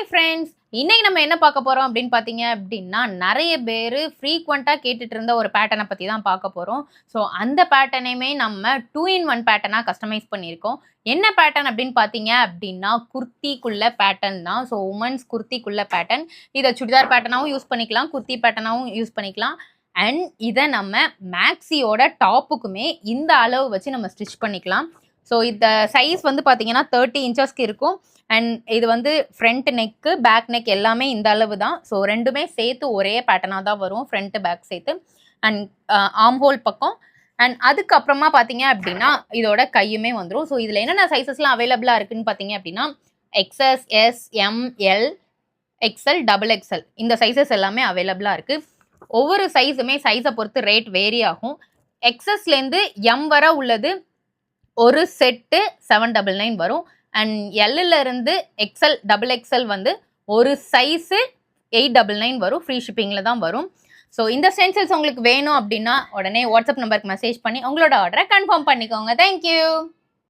Hi friends, இன்னைக்கு நம்ம என்ன பார்க்க போறோம் அப்படின்னு பார்த்தீங்க அப்படின்னா, நிறைய பேர் ஃப்ரீக்வெண்ட்டாக கேட்டுட்டு இருந்த ஒரு பேட்டர்னை பற்றி தான் பார்க்க போகிறோம். ஸோ அந்த பேட்டர்னையுமே நம்ம 2-in-1 பேட்டர்னாக கஸ்டமைஸ் பண்ணியிருக்கோம். என்ன பேட்டர்ன் அப்படின்னு பார்த்தீங்க அப்படின்னா, குர்த்திக்குள்ள பேட்டர்ன் தான். ஸோ உமன்ஸ் குர்த்திக்குள்ள பேட்டர்ன். இதை சுடிதார் பேட்டர்னாகவும் யூஸ் பண்ணிக்கலாம், குர்த்தி பேட்டர்னாகவும் யூஸ் பண்ணிக்கலாம். அண்ட் இதை நம்ம மேக்ஸியோட டாப்புக்குமே இந்த அளவு வச்சு நம்ம ஸ்டிச் பண்ணிக்கலாம். ஸோ இந்த சைஸ் வந்து பார்த்தீங்கன்னா 30 inchesக்கு இருக்கும். அண்ட் இது வந்து ஃப்ரண்ட் நெக்கு, பேக் நெக் எல்லாமே இந்த அளவு தான். ஸோ ரெண்டுமே சேர்த்து ஒரே பேட்டர்னாக தான் வரும், ஃப்ரண்ட் பேக் சேர்த்து. அண்ட் ஆர்ம் ஹோல் பக்கம். அண்ட் அதுக்கப்புறமா பார்த்தீங்க அப்படின்னா இதோட கையுமே வந்துடும். ஸோ இதில் என்னென்ன சைஸஸ்லாம் அவைலபிளாக இருக்குன்னு பார்த்தீங்க அப்படின்னா, XS, S, M, L, XL, double XL இந்த சைஸஸ் எல்லாமே அவைலபிளாக இருக்குது. ஒவ்வொரு சைஸுமே சைஸை பொறுத்து ரேட் வேரி ஆகும். எக்ஸ்எஸ்லேருந்து எம் வர உள்ளது ஒரு செட்டு 799 வரும். அண்ட் எல்லில் இருந்து எக்ஸ்எல், டபுள் எக்ஸ்எல் வந்து ஒரு சைஸு 899 வரும். ஃப்ரீ ஷிப்பிங்கில் தான் வரும். ஸோ இந்த ஸ்டென்சில்ஸ் உங்களுக்கு வேணும் அப்படின்னா உடனே வாட்ஸ்அப் நம்பருக்கு மெசேஜ் பண்ணி உங்களோட ஆர்டரை கன்ஃபார்ம் பண்ணிக்கோங்க. தேங்க்யூ.